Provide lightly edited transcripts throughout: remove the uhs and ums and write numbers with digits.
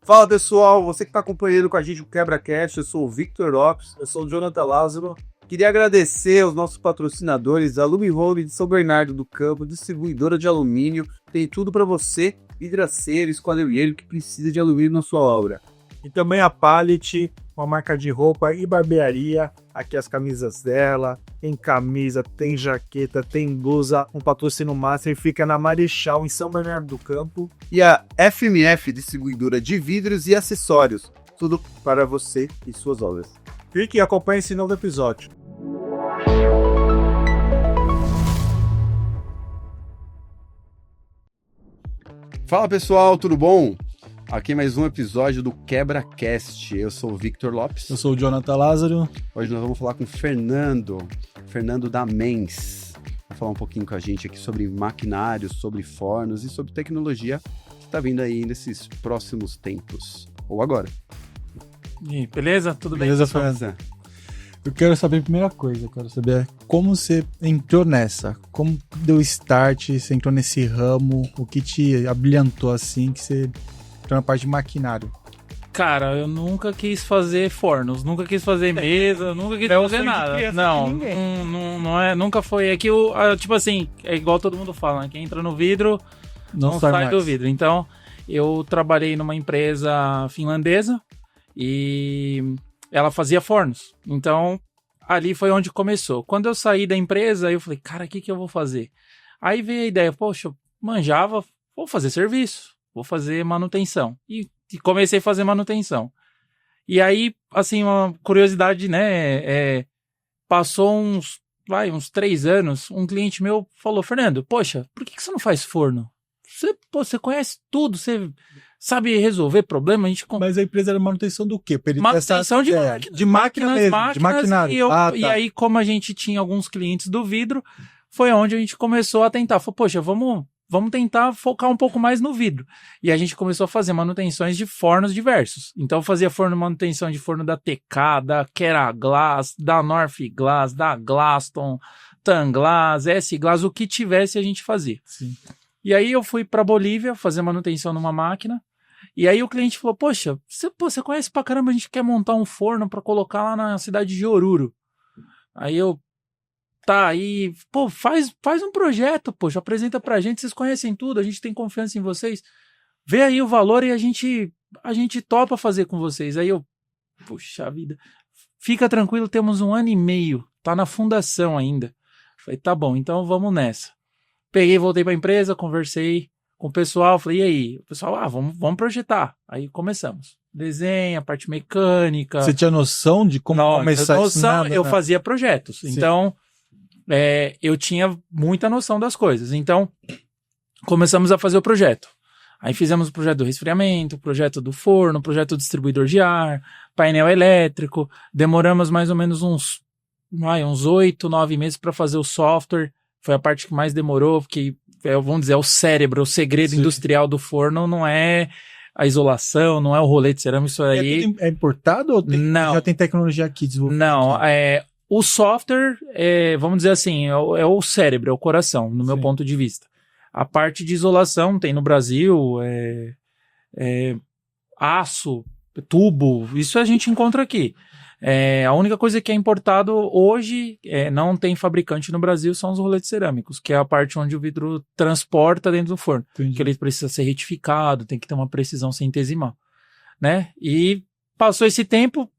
Fala pessoal, você que está acompanhando com a gente o QuebraCast, eu sou o Victor Lopes, eu sou o Jonathan Lázaro. Queria agradecer aos nossos patrocinadores, a Lumi Home de São Bernardo do Campo, distribuidora de alumínio, tem tudo para você, vidraceiro, esquadrilheiro que precisa de alumínio na sua obra. E também a Pallet, uma marca de roupa e barbearia, aqui as camisas dela, tem camisa, tem jaqueta, tem blusa, um patrocínio master, fica na Marechal, em São Bernardo do Campo. E a FMF, distribuidora de vidros e acessórios, tudo para você e suas obras. Fique e acompanhe esse novo episódio. Fala pessoal, tudo bom? Aqui mais um episódio do QuebraCast. Eu sou o Victor Lopes. Eu sou o Jonathan Lázaro. Hoje nós vamos falar com o Fernando da Mens. Vai falar um pouquinho com a gente aqui sobre maquinários, sobre fornos e sobre tecnologia que está vindo aí nesses próximos tempos. Ou agora. E beleza? Tudo bem? Beleza, Fernando? Eu quero saber a primeira coisa, eu quero saber como você entrou nessa, como deu start, você entrou nesse ramo, o que te abrilhantou assim, que você entrou na parte de maquinário. Cara, eu nunca quis fazer fornos, nunca quis fazer mesa, nunca quis fazer nada. Não é, nunca foi. É que tipo assim, é igual todo mundo fala, né? Quem entra no vidro não sai do vidro. Então, eu trabalhei numa empresa finlandesa e ela fazia fornos. Então, ali foi onde começou. Quando eu saí da empresa, eu falei, cara, o que eu vou fazer? Aí veio a ideia, poxa, eu manjava, vou fazer serviço, vou fazer manutenção. E comecei a fazer manutenção. E aí, assim, uma curiosidade, né, passou uns 3 anos, um cliente meu falou, Fernando, poxa, por que você não faz forno? Você conhece tudo, você sabe resolver problema, Mas a empresa era manutenção do quê? Manutenção de máquina mesmo, de maquinário. E aí, como a gente tinha alguns clientes do vidro, foi onde a gente começou a tentar. Falou, poxa, vamos tentar focar um pouco mais no vidro. E a gente começou a fazer manutenções de fornos diversos. Então, eu fazia manutenção de forno da TK, da Keraglass, da North Glass, da Glaston, Tanglass, S-Glass, o que tivesse a gente fazia. Sim. E aí eu fui para Bolívia fazer manutenção numa máquina. E aí o cliente falou, poxa, você conhece pra caramba, a gente quer montar um forno para colocar lá na cidade de Oruro. Aí eu, aí, faz um projeto, poxa, apresenta pra gente, vocês conhecem tudo, a gente tem confiança em vocês. Vê aí o valor e a gente topa fazer com vocês. Aí eu, puxa vida, fica tranquilo, temos 1 ano e meio, tá na fundação ainda. Falei, tá bom, então vamos nessa. Peguei, voltei pra empresa, conversei com o pessoal, falei, e aí? O pessoal, vamos projetar. Aí começamos. Desenho, a parte mecânica. Você tinha noção de como começar isso? Eu fazia projetos. Sim. Então, eu tinha muita noção das coisas. Então, começamos a fazer o projeto. Aí fizemos o projeto do resfriamento, o projeto do forno, o projeto do distribuidor de ar, painel elétrico. Demoramos mais ou menos uns 8, 9 meses para fazer o software. Foi a parte que mais demorou, porque, vamos dizer, é o cérebro, o segredo industrial do forno não é a isolação, não é o rolê de cerâmica, isso aí... É importado ou já tem tecnologia aqui desenvolvida? Não, o software, vamos dizer assim, é o cérebro, é o coração, no meu ponto de vista. A parte de isolação tem no Brasil, aço, tubo, isso a gente encontra aqui. A única coisa que é importado hoje, não tem fabricante no Brasil, são os roletes cerâmicos, que é a parte onde o vidro transporta dentro do forno. Entendi. Que ele precisa ser retificado, tem que ter uma precisão centesimal, né? E passou esse tempo,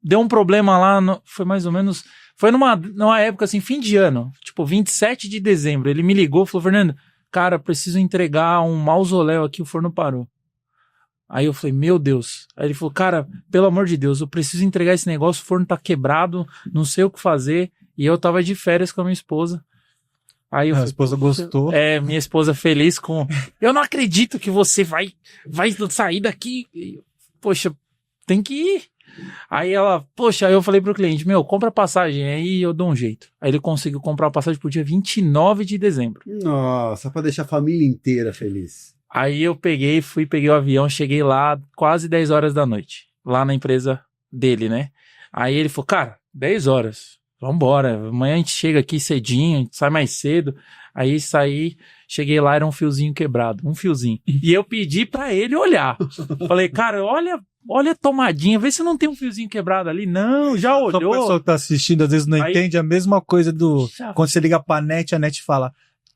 deu um problema lá, foi mais ou menos, foi numa época assim, fim de ano, tipo 27 de dezembro, ele me ligou e falou, Fernando, cara, preciso entregar um mausoléu aqui, o forno parou. Aí eu falei, meu Deus. Aí ele falou, cara, pelo amor de Deus, eu preciso entregar esse negócio, o forno tá quebrado, não sei o que fazer. E eu tava de férias com a minha esposa. Aí a esposa gostou. Minha esposa feliz com... Eu não acredito que você vai sair daqui. Poxa, tem que ir. Aí ela, aí eu falei pro cliente, compra passagem, aí eu dou um jeito. Aí ele conseguiu comprar a passagem pro dia 29 de dezembro. Nossa, pra deixar a família inteira feliz. Aí eu peguei o avião, cheguei lá quase 10 horas da noite, lá na empresa dele, né? Aí ele falou, cara, 10 horas, vambora, amanhã a gente chega aqui cedinho, a gente sai mais cedo. Aí cheguei lá, era um fiozinho quebrado, um fiozinho. E eu pedi pra ele olhar. Falei, cara, olha a tomadinha, vê se não tem um fiozinho quebrado ali. Não, já olhou. Só o pessoal que tá assistindo, às vezes não entende a mesma coisa quando você liga pra net, a net fala,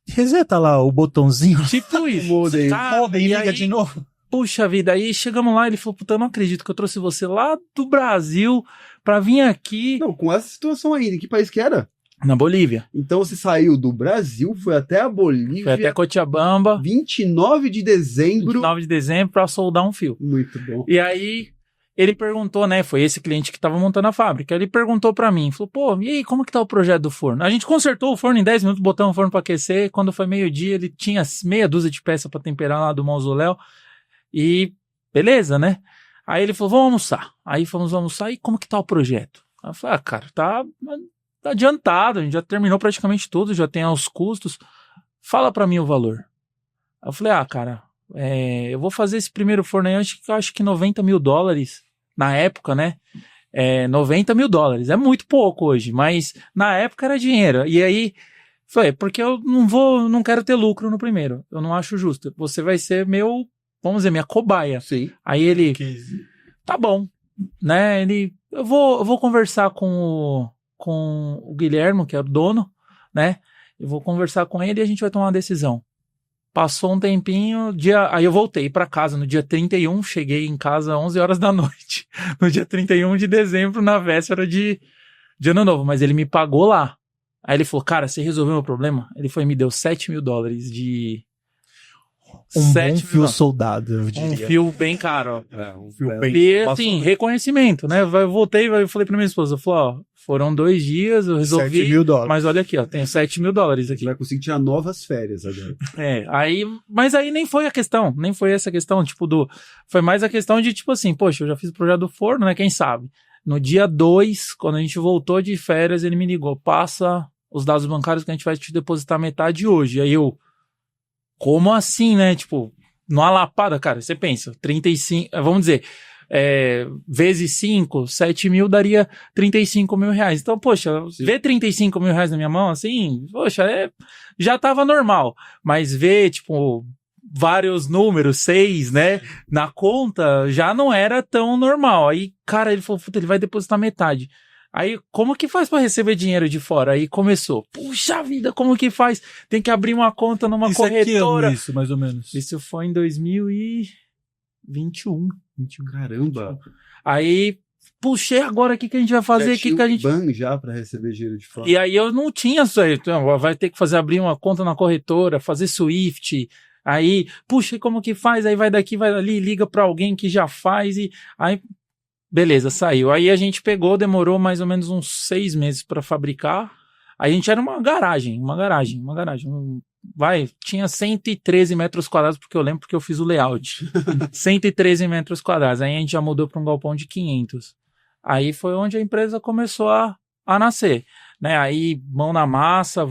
reseta lá o botãozinho. Tipo isso. Modem. Modem, liga de novo. Puxa vida, aí chegamos lá, ele falou, puta, eu não acredito que eu trouxe você lá do Brasil pra vir aqui. Não, com essa situação ainda, em que país que era? Na Bolívia. Então você saiu do Brasil, foi até a Bolívia. Foi até Cochabamba. 29 de dezembro. 29 de dezembro pra soldar um fio. Muito bom. E aí, ele perguntou, né, foi esse cliente que tava montando a fábrica, ele perguntou pra mim, falou, pô, e aí, como que tá o projeto do forno? A gente consertou o forno em 10 minutos, botamos o forno pra aquecer, quando foi meio-dia, ele tinha meia dúzia de peças pra temperar lá do mausoléu, e beleza, né? Aí ele falou, vamos almoçar. Aí fomos almoçar, e como que tá o projeto? Aí eu falei, cara, tá adiantado, a gente já terminou praticamente tudo, já tem os custos, fala pra mim o valor. Aí eu falei, cara, eu vou fazer esse primeiro forno aí, acho que $90 mil, na época, né? $90 mil, é muito pouco hoje, mas na época era dinheiro. E aí, foi, porque eu não quero ter lucro no primeiro, eu não acho justo, você vai ser vamos dizer, minha cobaia. Sim. Aí ele, tá bom, né? Eu vou conversar com o Guilherme, que é o dono, né? Eu vou conversar com ele e a gente vai tomar uma decisão. Passou um tempinho, aí eu voltei pra casa no dia 31, cheguei em casa às 11 horas da noite, no dia 31 de dezembro, na véspera de Ano Novo, mas ele me pagou lá. Aí ele falou, cara, você resolveu meu problema? Ele me deu $7 mil de... Um bom fio soldado, eu diria. Um fio bem caro, ó. Um fio bem... E assim, reconhecimento, né? Eu voltei e falei pra minha esposa, foram 2 dias, eu resolvi... $7 mil. Mas olha aqui, ó, tem $7 mil aqui. Você vai conseguir tirar novas férias agora. Mas aí nem foi a questão, nem foi essa questão, foi mais a questão de, assim, poxa, eu já fiz o projeto do forno, né? Quem sabe? No dia 2, quando a gente voltou de férias, ele me ligou, passa os dados bancários que a gente vai te depositar metade hoje. Aí como assim, né? Numa lapada, cara, você pensa, 35, vamos dizer, vezes 5, 7 mil daria $35 mil. Então, poxa, ver $35 mil na minha mão, assim, poxa, já tava normal. Mas ver, vários números, 6, né, na conta, já não era tão normal. Aí, cara, ele falou, ele vai depositar metade. Aí, como que faz pra receber dinheiro de fora? Aí começou, puxa vida, como que faz? Tem que abrir uma conta numa corretora. Isso, mais ou menos. Isso foi em 2021. Caramba. Aí, puxei agora, o que a gente vai fazer? Já tinha ban já pra receber dinheiro de fora. E aí eu não tinha isso aí. Então, vai ter que abrir uma conta na corretora, fazer Swift. Aí, puxa, como que faz? Aí vai daqui, vai ali, liga pra alguém que já faz e aí... Beleza, saiu. Aí a gente demorou mais ou menos uns 6 meses para fabricar. Aí a gente era uma garagem. Tinha 113 metros quadrados, porque eu lembro porque eu fiz o layout. 113 metros quadrados. Aí a gente já mudou para um galpão de 500. Aí foi onde a empresa começou a nascer, né? Aí, mão na massa,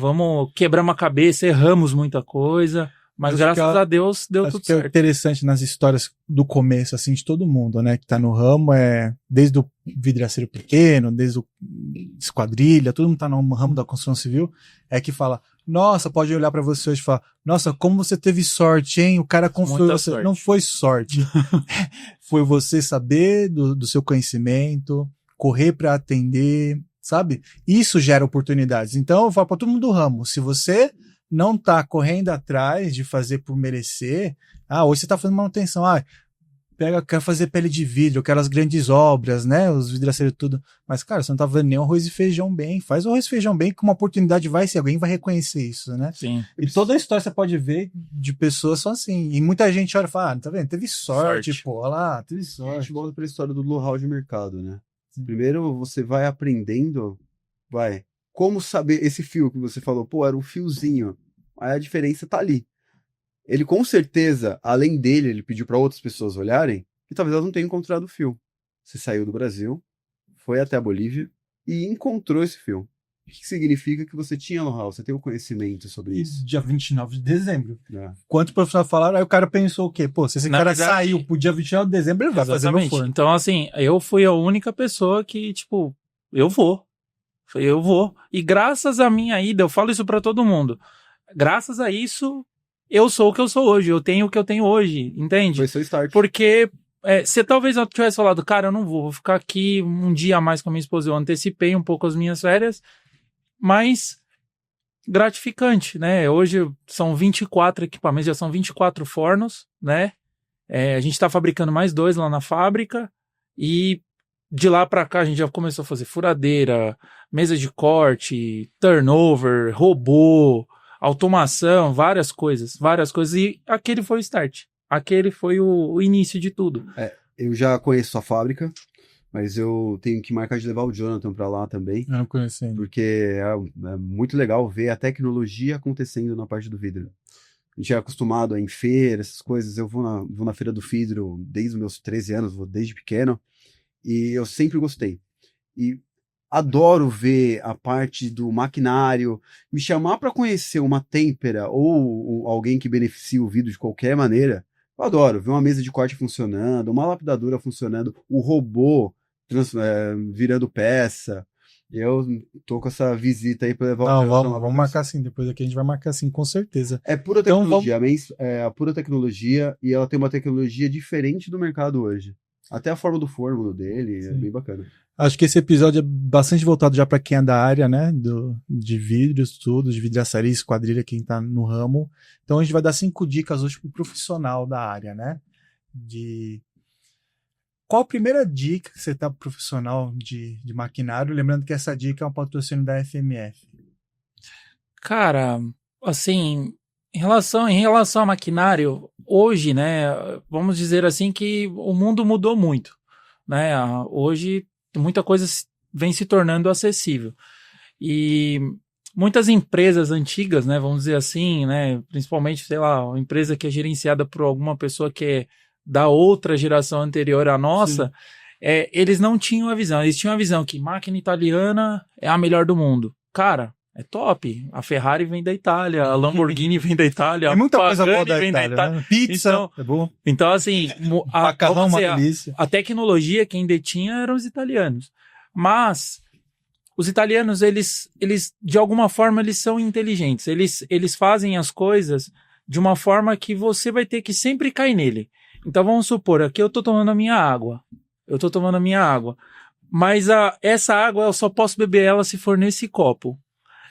quebramos a cabeça, erramos muita coisa. Mas graças a Deus deu tudo certo. É interessante nas histórias do começo, assim, de todo mundo, né? Que tá no ramo, desde o vidraceiro pequeno, desde o esquadrilha, todo mundo tá no ramo da construção civil, que fala, nossa, pode olhar pra você hoje e falar, nossa, como você teve sorte, hein? O cara confiou em você. Sorte. Não foi sorte. Foi você saber do seu conhecimento, correr pra atender, sabe? Isso gera oportunidades. Então, eu falo pra todo mundo do ramo, se você não tá correndo atrás de fazer por merecer, hoje você tá fazendo manutenção, quero fazer pele de vidro, eu quero as grandes obras, né, os vidraceiros tudo, mas cara, você não tá fazendo nem arroz e feijão bem, faz o arroz e feijão bem, que uma oportunidade vai ser, alguém vai reconhecer isso, né? Sim. E toda a história você pode ver de pessoas só assim, e muita gente olha e fala, tá vendo, teve sorte. Pô, olha lá, teve sorte. A gente volta pra história do know-how de mercado, né? Sim. Primeiro você vai aprendendo, como saber esse fio que você falou, era um fiozinho. Aí a diferença tá ali. Ele com certeza, além dele, ele pediu para outras pessoas olharem e talvez elas não tenham encontrado o fio. Você saiu do Brasil, foi até a Bolívia e encontrou esse fio. O que significa que você tinha know-how, você tem o conhecimento sobre isso. Dia 29 de dezembro. Quantos profissionais falaram? Aí o cara pensou o quê? Pô, se esse cara saiu pro dia 29 de dezembro, ele vai fazer no forno. Então, assim, eu fui a única pessoa que, eu vou. Falei, eu vou. E graças à minha ida, eu falo isso pra todo mundo, graças a isso, eu sou o que eu sou hoje, eu tenho o que eu tenho hoje, entende? Foi seu start. Porque se talvez eu tivesse falado, cara, eu não vou ficar aqui um dia a mais com a minha esposa, eu antecipei um pouco as minhas férias, mas gratificante, né? Hoje são 24 equipamentos, já são 24 fornos, né? A gente tá fabricando mais 2 lá na fábrica e de lá pra cá a gente já começou a fazer furadeira, mesa de corte, turnover, robô, automação, várias coisas, e aquele foi o start. Aquele foi o início de tudo. Eu já conheço a fábrica, mas eu tenho que marcar de levar o Jonathan pra lá também, Eu não conheço ainda. porque é muito legal ver a tecnologia acontecendo na parte do vidro. A gente é acostumado a ir em feira, essas coisas. Eu vou na Feira do Vidro desde os meus 13 anos, vou desde pequeno, e eu sempre gostei. E adoro ver a parte do maquinário, me chamar para conhecer uma têmpera ou alguém que beneficie o vidro de qualquer maneira. Eu adoro ver uma mesa de corte funcionando, uma lapidadora funcionando, o robô virando peça. Eu tô com essa visita aí para levar Não, o Jonathan lá. vamos marcar sim. Depois aqui a gente vai marcar sim, com certeza. É pura Então, tecnologia, é a pura tecnologia, e ela tem uma tecnologia diferente do mercado hoje. Até a forma do forno dele é Sim. bem bacana. Acho que esse episódio é bastante voltado já para quem é da área, né? De vidros, tudo, de vidraçaria, esquadrilha, quem tá no ramo. Então a gente vai dar 5 dicas hoje pro profissional da área, né? Qual a primeira dica que você tá pro profissional de maquinário? Lembrando que essa dica é um patrocínio da FMF. Cara, assim, em relação a maquinário, hoje, né, vamos dizer assim que o mundo mudou muito, né? Hoje muita coisa vem se tornando acessível. E muitas empresas antigas, né, vamos dizer assim, né, principalmente, sei lá, uma empresa que é gerenciada por alguma pessoa que é da outra geração anterior à nossa, eles não tinham a visão. Eles tinham a visão que máquina italiana é a melhor do mundo. Cara, é top. A Ferrari vem da Itália, a Lamborghini vem da Itália, É muita coisa boa Pagani da vem Itália, né? Pizza, Então, é bom. Então, assim, Macarrão, vamos uma dizer, delícia. a tecnologia quem detinha eram os italianos. Mas os italianos, eles de alguma forma, eles são inteligentes. Eles fazem as coisas de uma forma que você vai ter que sempre cair nele. Então, vamos supor, aqui eu tô tomando a minha água. Mas essa água eu só posso beber ela se for nesse copo.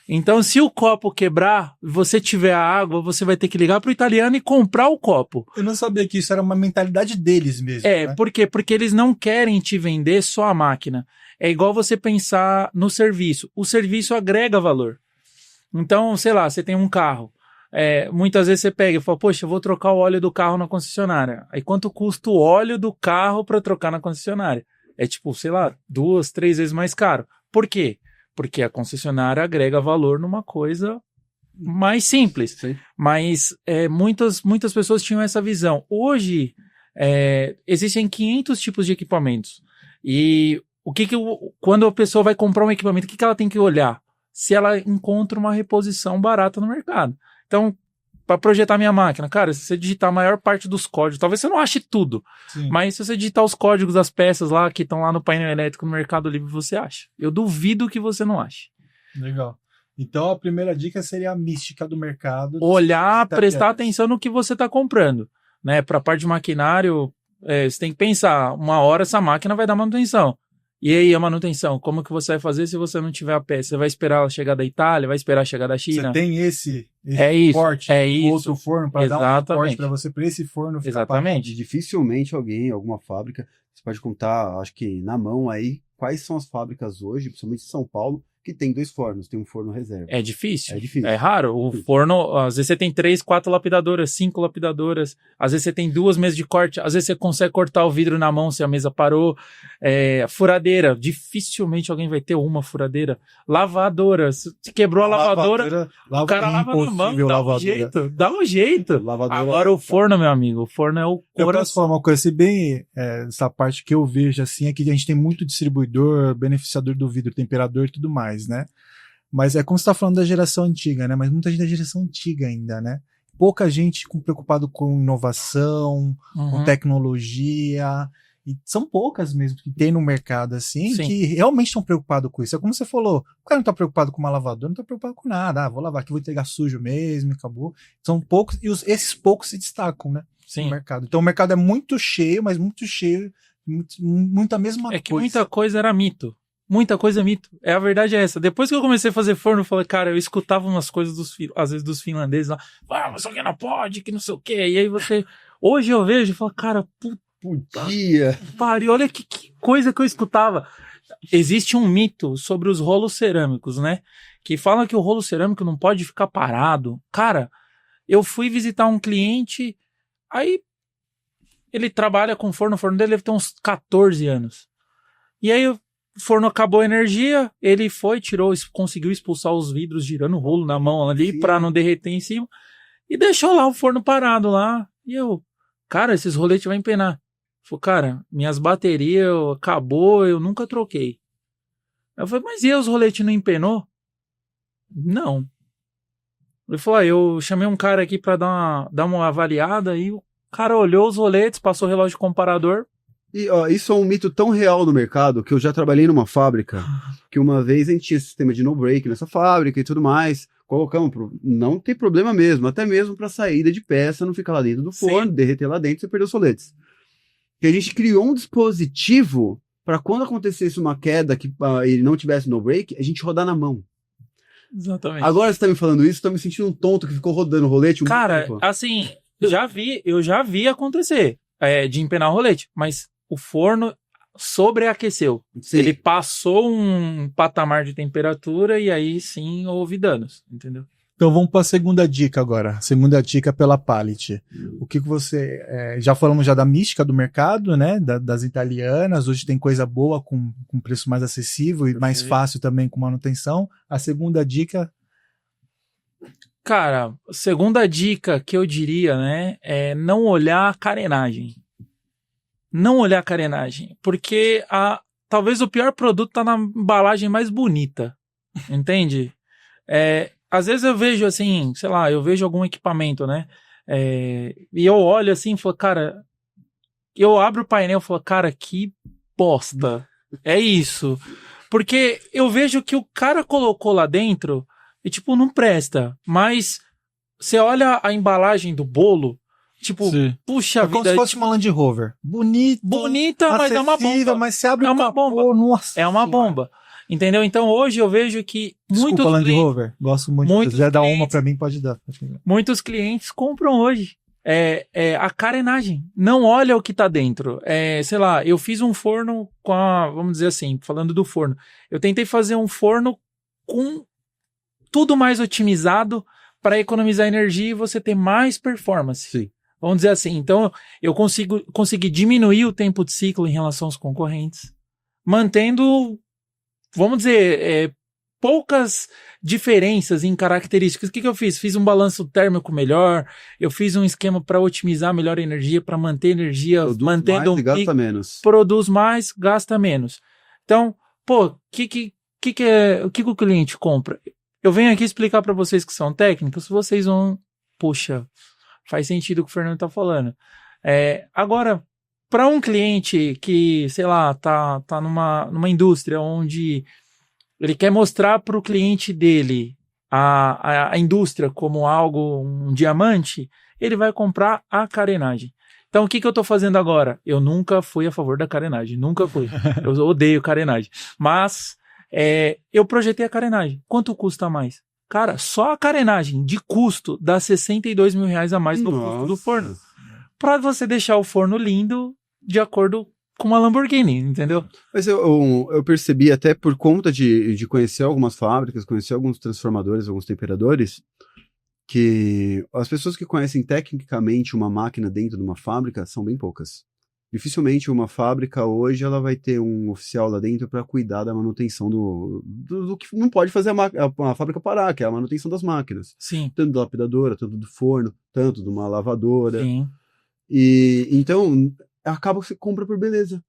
Então, se o copo quebrar, você tiver a água, você vai ter que ligar pro italiano e comprar o copo. Eu não sabia que isso era uma mentalidade deles mesmo. Né? Por quê? Porque eles não querem te vender só a máquina. É igual você pensar no serviço. O serviço agrega valor. Então, sei lá, você tem um carro. Muitas vezes você pega e fala, poxa, eu vou trocar o óleo do carro na concessionária. Aí quanto custa o óleo do carro para trocar na concessionária? É tipo, sei lá, 2, 3 vezes mais caro. Por quê? Porque a concessionária agrega valor numa coisa mais simples. Sim. Mas muitas pessoas tinham essa visão. Hoje, existem 500 tipos de equipamentos. E quando a pessoa vai comprar um equipamento, o que ela tem que olhar? Se ela encontra uma reposição barata no mercado. Então, para projetar minha máquina, cara, se você digitar a maior parte dos códigos, talvez você não ache tudo, Sim. mas se você digitar os códigos das peças lá que estão lá no painel elétrico no Mercado Livre, você acha. Eu duvido que você não ache. Legal. Então a primeira dica seria a mística do mercado. Olhar, prestar atenção no que você está comprando, né? Para a parte de maquinário, você tem que pensar, uma hora essa máquina vai dar manutenção. E aí a manutenção, como que você vai fazer se você não tiver a peça? Você vai esperar ela chegar da Itália, vai esperar chegar da China? Você tem esse isso, corte, outro forno para dar um corte para você, para esse forno ficar Exatamente. Dificilmente alguma fábrica, você pode contar, acho que na mão aí, quais são as fábricas hoje, principalmente em São Paulo, que tem 2 fornos, tem um forno reserva. É difícil. É difícil. É raro. O forno, às vezes você tem 3, 4 lapidadoras, 5 lapidadoras, às vezes você tem 2 mesas de corte, às vezes você consegue cortar o vidro na mão se a mesa parou. Furadeira, dificilmente alguém vai ter uma furadeira. Lavadora, se quebrou a lavadora, o cara lava na mão, dá um jeito. Lavadora. Agora o forno, meu amigo, o forno é o Eu coração. posso falar uma coisa, se bem essa parte que eu vejo assim, é que a gente tem muito distribuidor, beneficiador do vidro, temperador e tudo mais, né? Mas é como você está falando da geração antiga, né? Mas muita gente da geração antiga ainda, né? Pouca gente preocupado com inovação, com tecnologia. E são poucas mesmo que tem no mercado, assim, Sim. que realmente estão preocupados com isso. É como você falou, o cara não tá preocupado com uma lavadora, não tá preocupado com nada. Vou lavar aqui, vou entregar sujo mesmo, acabou. São poucos, e esses poucos se destacam, né? No Sim. mercado. Então o mercado é muito cheio, mas muito cheio, muita mesma É que coisa. muita coisa era mito. Muita coisa é mito. A verdade é essa. Depois que eu comecei a fazer forno, eu falei, cara, eu escutava umas coisas às vezes dos finlandeses lá. Mas isso aqui não pode, que não sei o quê. E aí você... Hoje eu vejo e falo, cara, Podia. pariu, olha que coisa que eu escutava. Existe um mito sobre os rolos cerâmicos, né? Que fala que o rolo cerâmico não pode ficar parado. Cara, eu fui visitar um cliente, aí ele trabalha com forno, o forno dele deve ter uns 14 anos. E aí o forno acabou a energia, ele foi, conseguiu expulsar os vidros girando o rolo na mão ali pra não derreter em cima e deixou lá o forno parado lá. E eu, cara, esses roletes vai empenar. Falei, cara, minhas baterias acabou, eu nunca troquei. Eu falei, mas e os roletes não empenou? Não. Ele falou, eu chamei um cara aqui pra dar uma avaliada e o cara olhou os roletes, passou o relógio comparador. E ó, isso é um mito tão real no mercado que eu já trabalhei numa fábrica que uma vez a gente tinha sistema de no-break nessa fábrica e tudo mais. Colocamos, não tem problema mesmo, até mesmo para saída de peça, não ficar lá dentro do forno, derreter lá dentro e você perder os soletes. Que a gente criou um dispositivo para quando acontecesse uma queda que ele não tivesse no-break, a gente rodar na mão. Exatamente. Agora você tá me falando isso, tô me sentindo um tonto que ficou rodando o rolete. Cara, assim, eu já vi acontecer de empenar o rolete, mas o forno sobreaqueceu. Sim. Ele passou um patamar de temperatura e aí sim houve danos, entendeu? Então vamos para a segunda dica agora. Segunda dica pela Pallet. O que você... já falamos já da mística do mercado, né? Das italianas. Hoje tem coisa boa com preço mais acessível e mais fácil também com manutenção. A segunda dica... Cara, a segunda dica que eu diria, né? É não olhar a carenagem. Não olhar a carenagem. Porque talvez o pior produto tá na embalagem mais bonita. Entende? Às vezes eu vejo assim, sei lá, eu vejo algum equipamento, né? E eu olho assim e falo, cara, eu abro o painel e falo, cara, que bosta. É isso. Porque eu vejo que o cara colocou lá dentro e, tipo, não presta. Mas você olha a embalagem do bolo, tipo, puxa vida. É como se fosse uma Land Rover. Bonita, mas é uma bomba. Mas você abre uma bomba. Nossa. É uma bomba. Entendeu? Então hoje eu vejo que muitos Land clientes... Rover. Gosto muito. Se quiser dar uma pra mim, pode dar. Muitos clientes compram hoje. A carenagem. Não olha o que tá dentro. Sei lá, eu fiz um forno com vamos dizer assim, falando do forno. Eu tentei fazer um forno com tudo mais otimizado para economizar energia e você ter mais performance. Sim. Vamos dizer assim. Então, eu consegui diminuir o tempo de ciclo em relação aos concorrentes, mantendo, vamos dizer, poucas diferenças em características. O que eu fiz? Fiz um balanço térmico melhor, eu fiz um esquema para otimizar melhor a energia, para manter energia, mantendo mais e gasta menos. Produz mais, gasta menos. Então, pô, o que o cliente compra? Eu venho aqui explicar para vocês que são técnicos, vocês vão, puxa, faz sentido o que o Fernando tá falando. Agora, para um cliente que, sei lá, tá numa indústria onde ele quer mostrar para o cliente dele a indústria como algo, um diamante, ele vai comprar a carenagem. Então, o que eu tô fazendo agora? Eu nunca fui a favor da carenagem, nunca fui. Eu odeio carenagem. Mas eu projetei a carenagem. Quanto custa mais? Cara, só a carenagem de custo dá R$62 mil a mais no custo do forno. Para você deixar o forno lindo de acordo com uma Lamborghini, entendeu? Mas eu percebi até por conta de conhecer algumas fábricas, conhecer alguns transformadores, alguns temperadores, que as pessoas que conhecem tecnicamente uma máquina dentro de uma fábrica são bem poucas. Dificilmente uma fábrica hoje ela vai ter um oficial lá dentro para cuidar da manutenção do que não pode fazer a fábrica parar, que é a manutenção das máquinas. Sim. Tanto da lapidadora, tanto do forno, tanto de uma lavadora. Sim. E então acaba que você compra por beleza.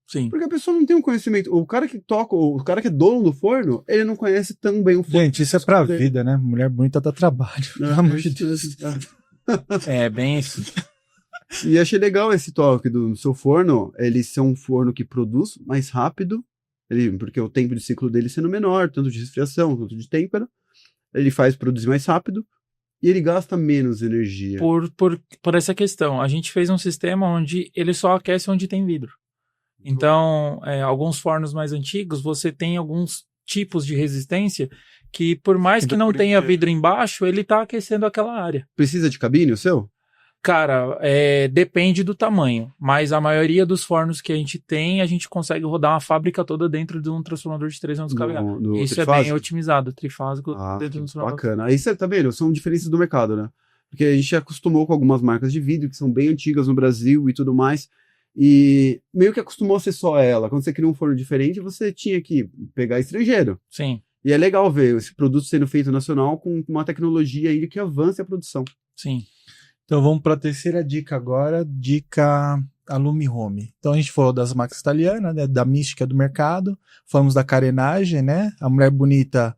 Sim. Porque a pessoa não tem um conhecimento. O cara que toca, o cara que é dono do forno, ele não conhece tão bem o forno. Gente, isso é pra vida, né? Mulher bonita dá trabalho. Pelo amor de Deus. Bem isso. E achei legal esse toque do seu forno, ele ser um forno que produz mais rápido, porque o tempo de ciclo dele sendo menor, tanto de resfriação, quanto de têmpera, ele faz produzir mais rápido e ele gasta menos energia. Por essa questão, a gente fez um sistema onde ele só aquece onde tem vidro. Então, alguns fornos mais antigos, você tem alguns tipos de resistência que, por mais que não tenha vidro embaixo, ele está aquecendo aquela área. Precisa de cabine o seu? Cara, depende do tamanho, mas a maioria dos fornos que a gente consegue rodar uma fábrica toda dentro de um transformador de 300 kVA. Isso trifásico? É bem otimizado, trifásico dentro do transformador. Bacana. Aí você tá vendo, são diferenças do mercado, né? Porque a gente acostumou com algumas marcas de vidro que são bem antigas no Brasil e tudo mais, e meio que acostumou a ser só ela. Quando você cria um forno diferente, você tinha que pegar estrangeiro. Sim. E é legal ver esse produto sendo feito nacional com uma tecnologia aí que avance a produção. Sim. Então vamos para a terceira dica agora, dica Alumi Home. Então a gente falou das marcas italianas, né, da mística do mercado, falamos da carenagem, né? A mulher bonita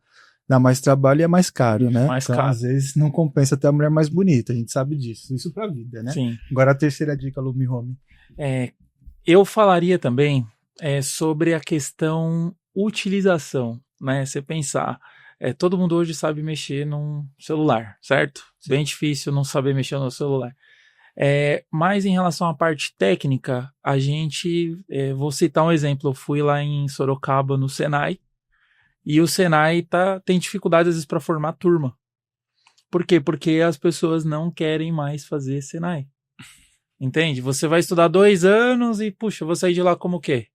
dá mais trabalho e é mais caro, né? Mais então, caro. Às vezes não compensa ter a mulher mais bonita, a gente sabe disso. Isso pra vida, né? Sim. Agora a terceira dica Alumi Home. Eu falaria também sobre a questão utilização, né? Você pensar, todo mundo hoje sabe mexer num celular, certo? Sim. Bem difícil não saber mexer no celular. Mas em relação à parte técnica, a gente, vou citar um exemplo, eu fui lá em Sorocaba no Senai, e o Senai tem dificuldade às vezes para formar turma. Por quê? Porque as pessoas não querem mais fazer Senai. Entende? Você vai estudar 2 anos e, puxa, vou sair de lá como o quê?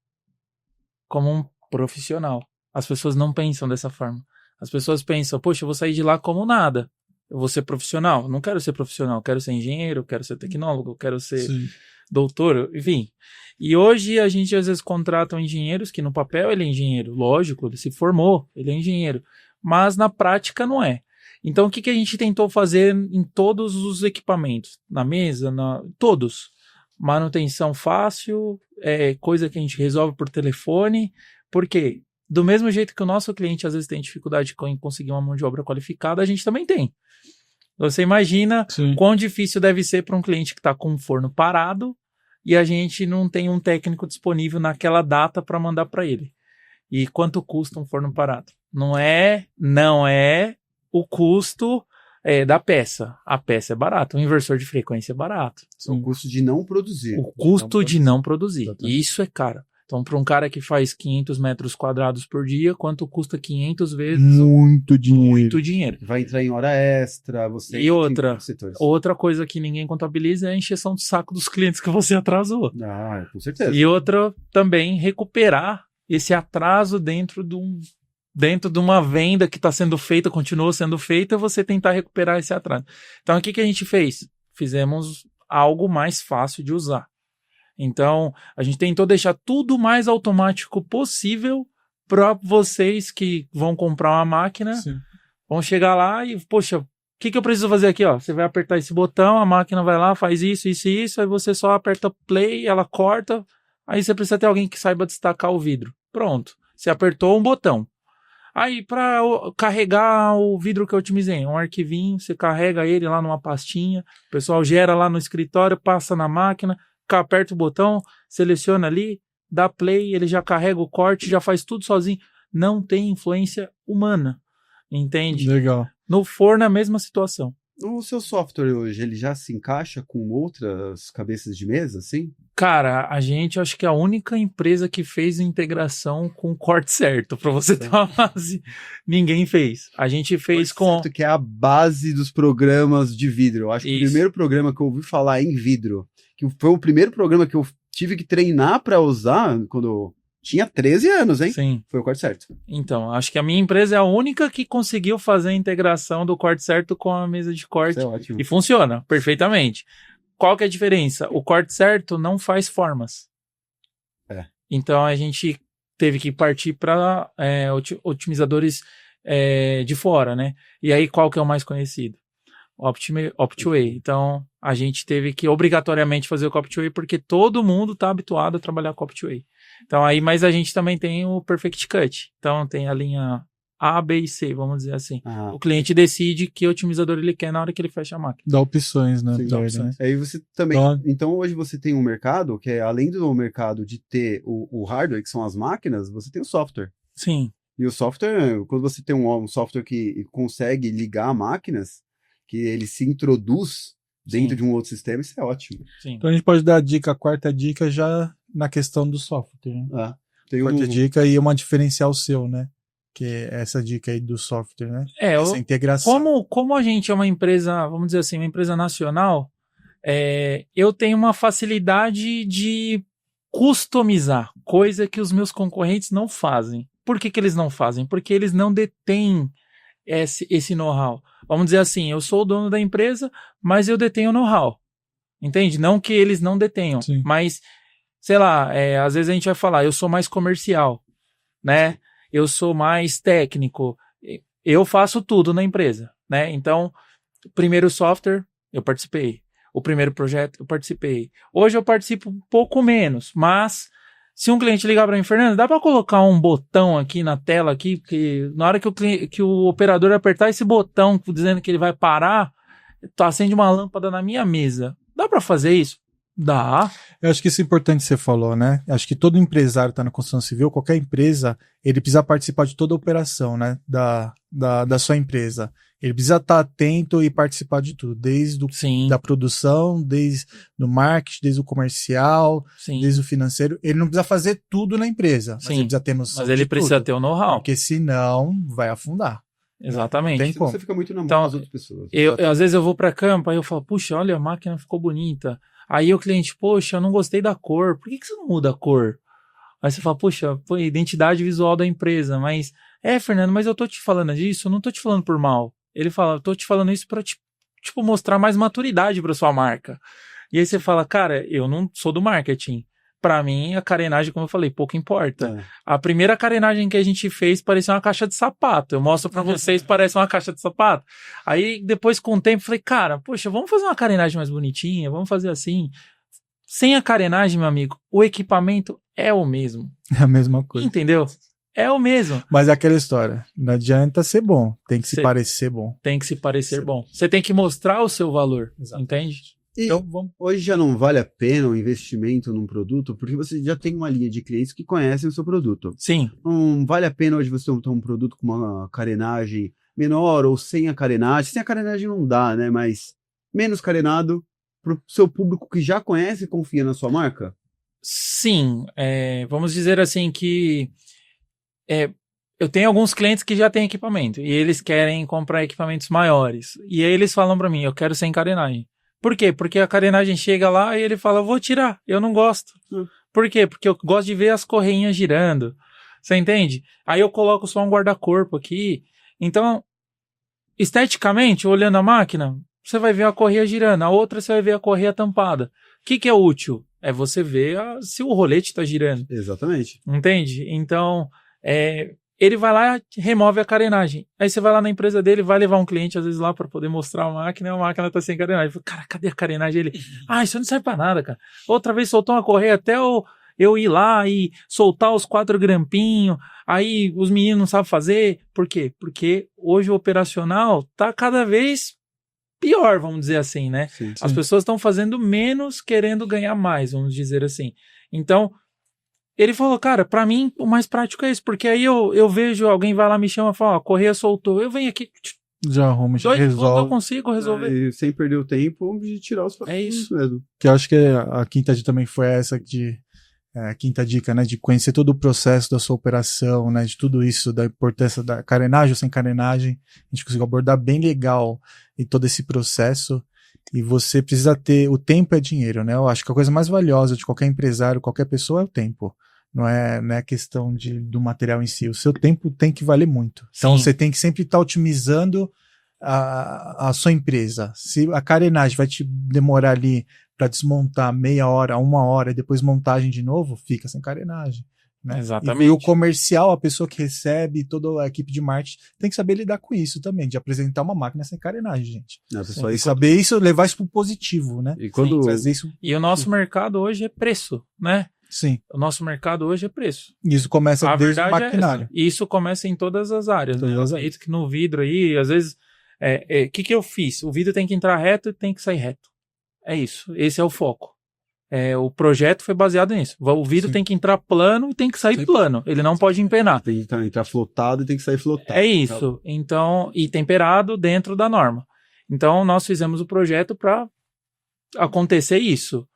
Como um profissional. As pessoas não pensam dessa forma. As pessoas pensam, poxa, eu vou sair de lá como nada. Eu vou ser profissional. Não quero ser profissional. Quero ser engenheiro, quero ser tecnólogo, quero ser doutor, enfim. E hoje a gente às vezes contrata engenheiros que no papel ele é engenheiro. Lógico, ele se formou, ele é engenheiro. Mas na prática não é. Então o que a gente tentou fazer em todos os equipamentos? Na mesa, todos. Manutenção fácil, coisa que a gente resolve por telefone. Por quê? Do mesmo jeito que o nosso cliente às vezes tem dificuldade em conseguir uma mão de obra qualificada, a gente também tem. Você imagina quão difícil deve ser para um cliente que está com um forno parado e a gente não tem um técnico disponível naquela data para mandar para ele. E quanto custa um forno parado? Não é o custo da peça. A peça é barata, o inversor de frequência é barato. O custo de não produzir. O custo de não produzir. Exatamente. Isso é caro. Então, para um cara que faz 500 metros quadrados por dia, quanto custa 500 vezes? Muito dinheiro. Muito dinheiro. Vai entrar em hora extra, E outra coisa que ninguém contabiliza é a encheção de saco dos clientes que você atrasou. Com certeza. E outra também, recuperar esse atraso dentro de uma venda que está sendo feita, continuou sendo feita, você tentar recuperar esse atraso. Então, o que a gente fez? Fizemos algo mais fácil de usar. Então, a gente tentou deixar tudo o mais automático possível para vocês que vão comprar uma máquina, vão chegar lá e, poxa, o que eu preciso fazer aqui? Ó? Você vai apertar esse botão, a máquina vai lá, faz isso, isso e isso, aí você só aperta play, ela corta, aí você precisa ter alguém que saiba destacar o vidro. Pronto, você apertou um botão. Aí, para carregar o vidro que eu otimizei, um arquivinho, você carrega ele lá numa pastinha, o pessoal gera lá no escritório, passa na máquina, aperta o botão, seleciona ali, dá play, ele já carrega o corte, já faz tudo sozinho. Não tem influência humana, entende? Legal. No forno é a mesma situação. O seu software hoje, ele já se encaixa com outras cabeças de mesa, assim? Cara, a gente acho que é a única empresa que fez integração com o corte certo, para você ter uma base. Ninguém fez. A gente fez com... que é a base dos programas de vidro. Eu acho que o primeiro programa que eu ouvi falar em vidro, que foi o primeiro programa que eu tive que treinar para usar quando eu tinha 13 anos, hein? Sim. Foi o corte certo. Então, acho que a minha empresa é a única que conseguiu fazer a integração do corte certo com a mesa de corte. Isso é ótimo. E funciona perfeitamente. Qual que é a diferença? O corte certo não faz formas. Então, a gente teve que partir para otimizadores de fora, né? E aí, qual que é o mais conhecido? Optiway. Então, a gente teve que obrigatoriamente fazer o Optiway porque todo mundo está habituado a trabalhar com Optiway. Então, mas a gente também tem o Perfect Cut. Então, tem a linha A, B e C, vamos dizer assim. Ah, O cliente decide que otimizador ele quer na hora que ele fecha a máquina. Dá opções, né? sim, pra ele, né? Aí você também. Então hoje você tem um mercado que é além do mercado de ter o hardware, que são as máquinas, você tem o software. Sim, E o software, quando você tem um software que consegue ligar máquinas, que ele se introduz dentro Sim. de um outro sistema, isso é ótimo. sim. Então a gente pode dar a dica, a quarta dica já na questão do software. Né? Tem Quarta dica e uma diferencial seu, né? Que é essa dica aí do software, né? Essa integração. Como a gente é uma empresa, vamos dizer assim, uma empresa nacional, eu tenho uma facilidade de customizar, coisa que os meus concorrentes não fazem. Por que eles não fazem? Porque eles não detêm esse know-how. Vamos dizer assim, eu sou o dono da empresa, mas eu detenho o know-how. Entende? Não que eles não detenham, Sim. mas, sei lá, às vezes a gente vai falar, eu sou mais comercial, né? Eu sou mais técnico, eu faço tudo na empresa, né? Então, primeiro software, eu participei. O primeiro projeto, eu participei. Hoje eu participo um pouco menos, mas se um cliente ligar para mim, Fernando, dá para colocar um botão aqui na tela aqui, porque na hora que o operador apertar esse botão dizendo que ele vai parar, acende uma lâmpada na minha mesa. Dá para fazer isso? Dá. Eu acho que isso é importante que você falou, né? Acho que todo empresário está na construção civil, qualquer empresa, ele precisa participar de toda a operação, né? Da sua empresa. Ele precisa estar atento e participar de tudo, desde da produção, desde o marketing, desde o comercial, desde o financeiro. Ele não precisa fazer tudo na empresa, mas ele precisa ter noção. Mas ele precisa ter o know-how. Porque senão vai afundar. Exatamente. Tem como. Você fica muito na mão das outras pessoas. Às vezes eu vou para campo, aí eu falo, puxa, olha, a máquina ficou bonita. Aí o cliente, poxa, eu não gostei da cor. Por que você não muda a cor? Aí você fala, puxa, identidade visual da empresa. Mas, Fernando, mas eu tô te falando disso, eu não tô te falando por mal. Ele fala, eu tô te falando isso pra, mostrar mais maturidade pra sua marca. E aí você fala, cara, eu não sou do marketing. Pra mim, a carenagem, como eu falei, pouco importa. A primeira carenagem que a gente fez parecia uma caixa de sapato. Eu mostro pra vocês, parece uma caixa de sapato. Aí, depois, com o tempo, falei, cara, poxa, vamos fazer uma carenagem mais bonitinha, vamos fazer assim. Sem a carenagem, meu amigo, o equipamento é o mesmo. É a mesma coisa. Entendeu? É o mesmo. Mas é aquela história, não adianta ser bom, tem que se parecer bom. Tem que se parecer bom. Você tem que mostrar o seu valor, entende? Então, hoje já não vale a pena o investimento num produto, porque você já tem uma linha de clientes que conhecem o seu produto. Sim. Não vale a pena hoje você ter um produto com uma carenagem menor ou sem a carenagem. Sem a carenagem não dá, né? Mas menos carenado para o seu público que já conhece e confia na sua marca? Sim. Vamos dizer assim que eu tenho alguns clientes que já têm equipamento e eles querem comprar equipamentos maiores. E aí eles falam para mim, eu quero sem carenagem. Por quê? Porque a carenagem chega lá e ele fala, eu vou tirar, eu não gosto. Por quê? Porque eu gosto de ver as correinhas girando. Você entende? Aí eu coloco só um guarda-corpo aqui. Então, esteticamente, olhando a máquina, você vai ver a correia girando. A outra você vai ver a correia tampada. O que é útil? É você ver se o rolete está girando. Exatamente. Entende? Então, ele vai lá e remove a carenagem. Aí você vai lá na empresa dele, vai levar um cliente, às vezes, lá para poder mostrar a máquina tá sem carenagem. Falo, cara, cadê a carenagem? Ele, isso não serve pra nada, cara. Outra vez soltou uma correia até eu ir lá e soltar os 4 grampinhos, aí os meninos não sabem fazer. Por quê? Porque hoje o operacional tá cada vez pior, vamos dizer assim, né? Sim. As pessoas estão fazendo menos, querendo ganhar mais, vamos dizer assim. Então, ele falou, cara, pra mim o mais prático é isso, porque aí eu vejo, alguém vai lá, me chama e fala, a correia soltou, eu venho aqui, já arruma, já resolve. Eu consigo resolver. E sem perder o tempo de tirar os É isso mesmo. Que eu acho que a quinta dica também foi essa a quinta dica, né, de conhecer todo o processo da sua operação, né, de tudo isso, da importância da carenagem ou sem carenagem, a gente conseguiu abordar bem legal em todo esse processo. E você precisa ter, o tempo é dinheiro, né? Eu acho que a coisa mais valiosa de qualquer empresário, qualquer pessoa é o tempo. Não é questão do material em si. O seu tempo tem que valer muito. Então você tem que sempre estar otimizando a sua empresa. Se a carenagem vai te demorar ali para desmontar meia hora, 1 hora, e depois montagem de novo, fica sem carenagem. Né? Exatamente. E o comercial, a pessoa que recebe, toda a equipe de marketing, tem que saber lidar com isso também, de apresentar uma máquina sem carenagem, gente. E saber isso, levar isso pro positivo, né? E quando... Fazer isso... E o nosso mercado hoje é preço, né? Sim. O nosso mercado hoje é preço. Isso começa A desde o verdade maquinário. é essa. E isso começa em todas as áreas. Todas Né? as Eu acredito que no vidro aí, às vezes, que eu fiz? O vidro tem que entrar reto e tem que sair reto. É isso. Esse é o foco. O projeto foi baseado nisso. O vidro Sim. tem que entrar plano e tem que sair plano. Ele não pode empenar. Tem que entrar flotado e tem que sair flotado. É isso. Então, e temperado dentro da norma. Então, nós fizemos o projeto para acontecer isso.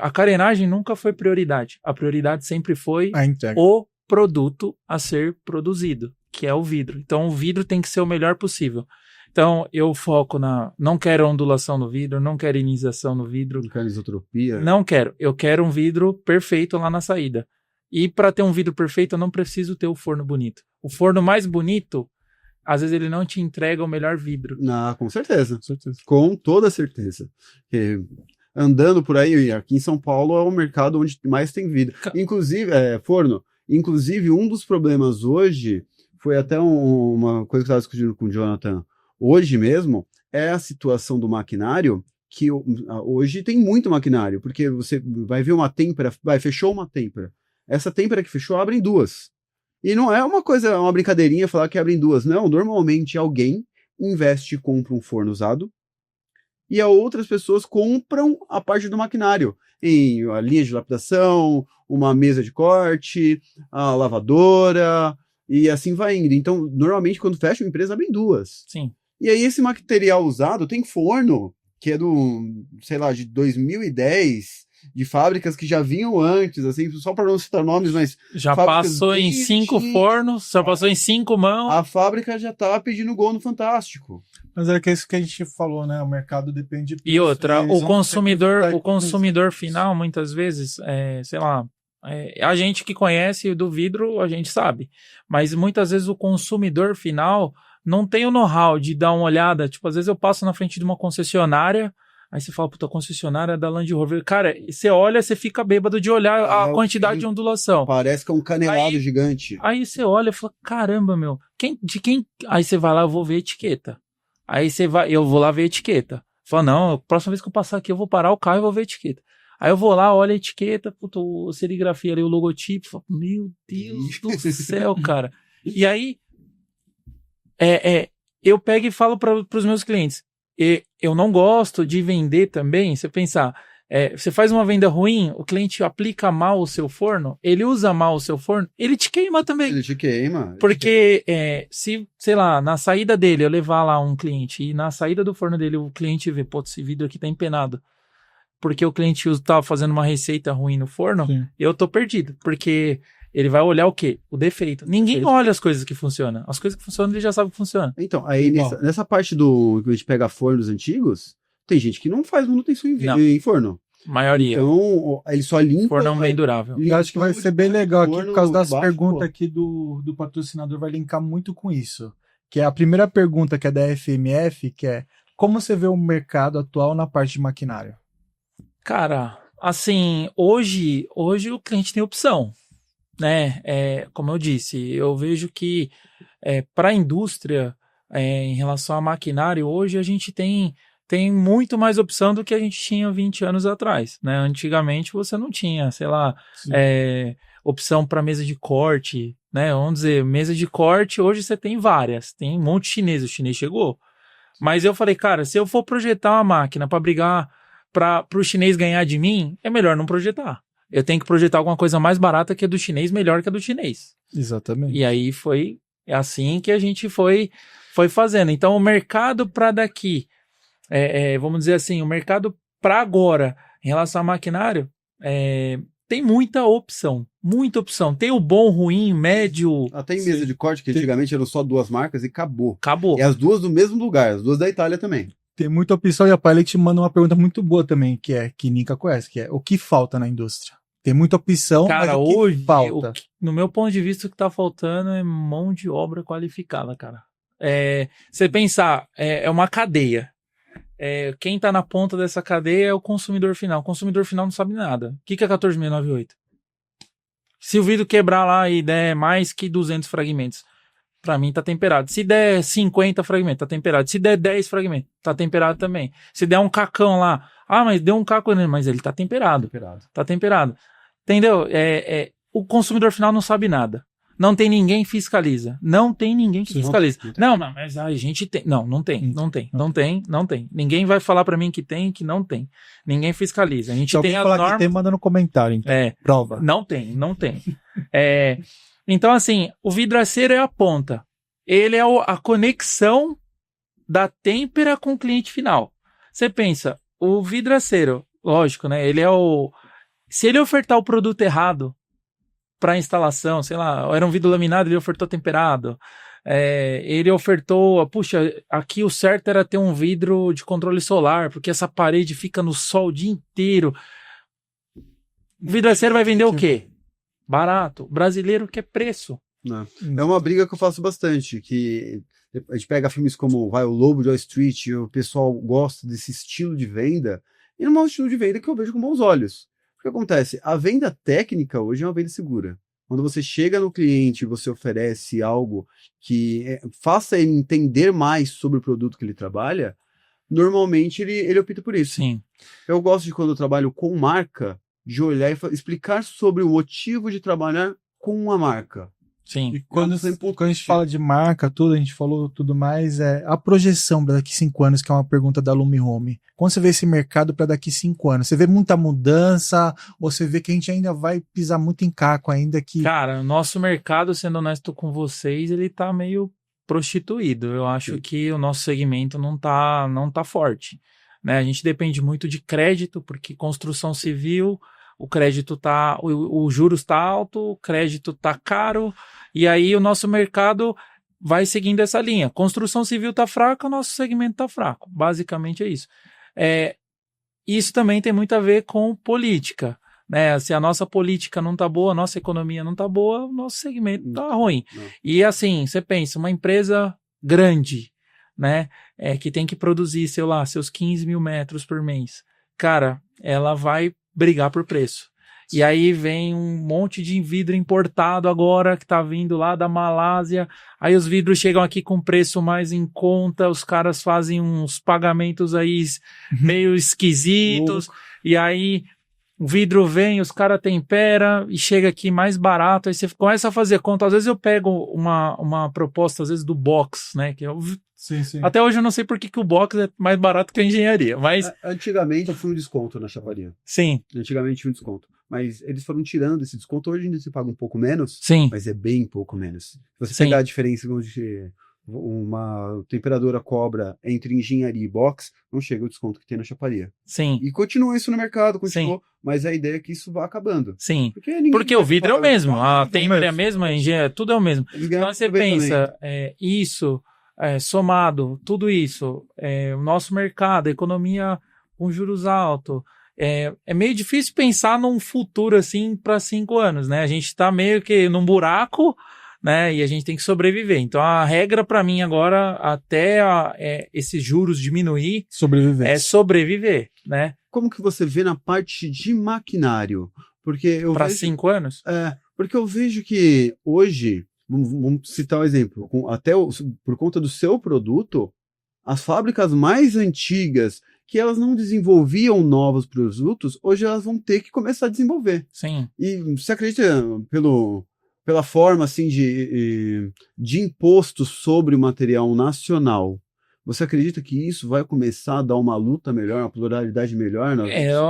A carenagem nunca foi prioridade. A prioridade sempre foi A entrega. o produto a ser produzido, que é o vidro. Então, o vidro tem que ser o melhor possível. Então, eu foco não quero ondulação no vidro, não quero inização no vidro. Não quero isotropia. Não quero. Eu quero um vidro perfeito lá na saída. E para ter um vidro perfeito, eu não preciso ter o forno bonito. O forno mais bonito, às vezes ele não te entrega o melhor vidro. Com certeza. Com toda certeza. Andando por aí, aqui em São Paulo é o mercado onde mais tem vidro. Inclusive, forno. Inclusive, um dos problemas hoje, foi até uma coisa que eu estava discutindo com o Jonathan hoje mesmo, é a situação do maquinário, que hoje tem muito maquinário, porque você vai ver uma têmpera, fechou uma têmpera. Essa têmpera que fechou, abrem duas. E não é uma brincadeirinha falar que abrem duas. Não, normalmente alguém investe e compra um forno usado, e outras pessoas compram a parte do maquinário, em a linha de lapidação, uma mesa de corte, a lavadora, e assim vai indo. Então, normalmente, quando fecha uma empresa, abrem duas. Sim. E aí, esse material usado tem forno, que é de 2010, de fábricas que já vinham antes, assim, só para não citar nomes, mas... Já passou em 5 fornos, já passou em 5 mãos. A fábrica já tá pedindo gol no Fantástico. Mas é que é isso que a gente falou, né? O mercado depende de... E outra, o consumidor final, muitas vezes, a gente que conhece do vidro, a gente sabe. Mas muitas vezes o consumidor final não tem o know-how de dar uma olhada. Tipo, às vezes eu passo na frente de uma concessionária, aí você fala, puta, a concessionária é da Land Rover. Cara, você olha, você fica bêbado de olhar a quantidade de ondulação. Parece que é um canelado gigante. Aí você olha e fala, caramba, meu, de quem... Aí você vai lá, eu vou ver a etiqueta. Aí eu vou lá ver a etiqueta. Fala, não, a próxima vez que eu passar aqui, eu vou parar o carro e vou ver a etiqueta. Aí eu vou lá, olho a etiqueta, puta, a serigrafia ali, o logotipo, falo, meu Deus do céu, cara. E aí, eu pego e falo para os meus clientes, eu não gosto de vender também, você pensar, você faz uma venda ruim, o cliente aplica mal o seu forno, ele usa mal o seu forno, ele te queima também. Ele te queima. Porque se, sei lá, na saída dele eu levar lá um cliente e na saída do forno dele o cliente vê, pô, esse vidro aqui tá empenado, porque o cliente tá fazendo uma receita ruim no forno, Sim. Eu tô perdido, porque ele vai olhar o quê? O defeito. Ninguém olha as coisas que funcionam. As coisas que funcionam, ele já sabe que funciona. Então, aí nessa parte que a gente pega fornos antigos, tem gente que não faz manutenção em forno. Maioria. Então, ele só limpa... Forno bem durável. Eu acho que vai ser bem legal aqui, por causa das baixo, perguntas aqui do patrocinador, vai linkar muito com isso. Que é a primeira pergunta, que é da FMF, que é: como você vê o mercado atual na parte de maquinário? Cara, assim, hoje o cliente tem opção, né? Como eu disse, eu vejo que para a indústria, em relação a maquinário, hoje a gente tem muito mais opção do que a gente tinha 20 anos atrás, né? Antigamente você não tinha, sei lá, opção para mesa de corte, né? Vamos dizer, mesa de corte, hoje você tem várias, tem um monte de chinês, o chinês chegou. Mas eu falei, cara, se eu for projetar uma máquina para brigar, para o chinês ganhar de mim, é melhor não projetar. Eu tenho que projetar alguma coisa mais barata que a do chinês, melhor que a do chinês. Exatamente. E aí foi assim que a gente foi fazendo. Então o mercado para daqui, vamos dizer assim, o mercado para agora, em relação ao maquinário, tem muita opção. Muita opção. Tem o bom, ruim, médio. Até em mesa de corte, que antigamente eram só 2 marcas e acabou. Acabou. E as duas do mesmo lugar, as duas da Itália também. Tem muita opção, e a Pilot manda uma pergunta muito boa também, que Nica conhece, que é: o que falta na indústria? Tem muita opção, cara, mas o que hoje, falta? No meu ponto de vista, o que tá faltando é mão de obra qualificada, cara. Você pensar, é uma cadeia. Quem tá na ponta dessa cadeia é o consumidor final. O consumidor final não sabe nada. O que é 14698? Se o vidro quebrar lá e der mais que 200 fragmentos, pra mim tá temperado. Se der 50 fragmentos, tá temperado. Se der 10 fragmentos, tá temperado também. Se der um cacão lá, mas deu um caco, mas ele tá temperado. Tá temperado. Entendeu? O consumidor final não sabe nada. Não tem ninguém que fiscaliza. Não tem ninguém que fiscaliza. Não, mas a gente tem. Não tem. Ninguém vai falar pra mim que não tem. Ninguém fiscaliza. A gente Se tem alguém a falar norma. que tem, manda no comentário, então. Prova. Não tem. Então, assim, o vidraceiro é a ponta. Ele é a conexão da têmpera com o cliente final. Você pensa, o vidraceiro, lógico, né? Ele é se ele ofertar o produto errado para instalação, sei lá, era um vidro laminado, ele ofertou temperado. Ele ofertou, puxa, aqui o certo era ter um vidro de controle solar, porque essa parede fica no sol o dia inteiro. O vidraceiro vai vender o quê? Barato. O brasileiro quer preço. Não. É uma briga que eu faço bastante, que a gente pega filmes como o Lobo de Wall Street, e o pessoal gosta desse estilo de venda, e não é um estilo de venda que eu vejo com bons olhos. O que acontece? A venda técnica hoje é uma venda segura. Quando você chega no cliente e você oferece algo que faça ele entender mais sobre o produto que ele trabalha, normalmente ele opta por isso. Sim. Eu gosto de, quando eu trabalho com marca, de olhar e explicar sobre o motivo de trabalhar com uma marca. Sim. E quando a gente fala de marca, tudo, a gente falou tudo mais, a projeção para daqui 5 anos, que é uma pergunta da Lumi Home. Quando você vê esse mercado para daqui 5 anos? Você vê muita mudança, ou você vê que a gente ainda vai pisar muito em caco ainda que... Cara, o nosso mercado, sendo honesto com vocês, ele tá meio prostituído. Eu acho que o nosso segmento não tá forte, né? A gente depende muito de crédito, porque construção civil, o crédito tá... O juros tá alto, o crédito tá caro, e aí o nosso mercado vai seguindo essa linha. Construção civil tá fraca, o nosso segmento tá fraco. Basicamente é isso. Isso também tem muito a ver com política, né? Se a nossa política não tá boa, a nossa economia não tá boa, o nosso segmento tá ruim. Não. E assim, você pensa, uma empresa grande, né? Que tem que produzir, sei lá, seus 15 mil metros por mês. Cara, ela vai brigar por preço. E aí vem um monte de vidro importado agora, que tá vindo lá da Malásia. Aí os vidros chegam aqui com preço mais em conta, os caras fazem uns pagamentos aí meio esquisitos. E aí o vidro vem, os caras temperam e chega aqui mais barato. Aí você começa a fazer conta. Às vezes eu pego uma proposta, às vezes do box, né? Que Sim. Até hoje eu não sei por que o box é mais barato que a engenharia, mas... Antigamente foi um desconto na chaparia. Sim. Antigamente tinha um desconto. Mas eles foram tirando esse desconto. Hoje ainda se paga um pouco menos, Sim. mas é bem pouco menos. Se você Sim. pegar a diferença de uma temperadora cobra entre engenharia e box, não chega o desconto que tem na chaparia. Sim. E continua isso no mercado, Sim. Mas a ideia é que isso vá acabando. Sim. Porque o vidro é o mesmo, a tem têmpera é a mesma, a engenharia, tudo é o mesmo. Então você pensa, isso, somado, tudo isso, o nosso mercado, a economia com juros altos, é meio difícil pensar num futuro assim para 5 anos, né? A gente tá meio que num buraco, né? E a gente tem que sobreviver. Então a regra para mim agora, até esses juros diminuir, é sobreviver, né? Como que você vê na parte de maquinário? Porque eu para vejo... 5 anos? Porque eu vejo que hoje, vamos citar um exemplo, por conta do seu produto, as fábricas mais antigas, que elas não desenvolviam novos produtos, hoje elas vão ter que começar a desenvolver. Sim. E você acredita, pela forma assim, de imposto sobre o material nacional, você acredita que isso vai começar a dar uma luta melhor, uma pluralidade melhor?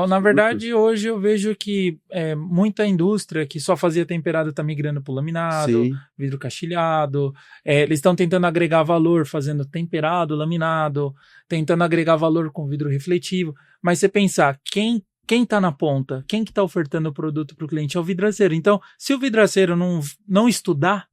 Na verdade, hoje eu vejo que muita indústria que só fazia temperado está migrando para o laminado, Sim. vidro caixilhado. Eles estão tentando agregar valor fazendo temperado, laminado, tentando agregar valor com vidro refletivo. Mas você pensar, quem está na ponta, quem que está ofertando o produto para o cliente é o vidraceiro. Então, se o vidraceiro não estudar,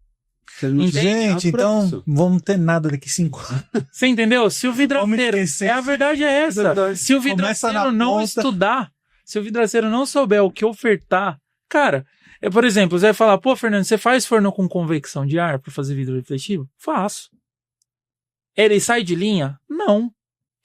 gente, então vamos ter nada daqui 5 anos. Você entendeu? Se o vidraceiro... A verdade é essa. Se o vidraceiro não estudar, se o vidraceiro não souber o que ofertar, cara, por exemplo, você vai falar, pô, Fernando, você faz forno com convecção de ar para fazer vidro refletivo? Faço. Ele sai de linha? Não.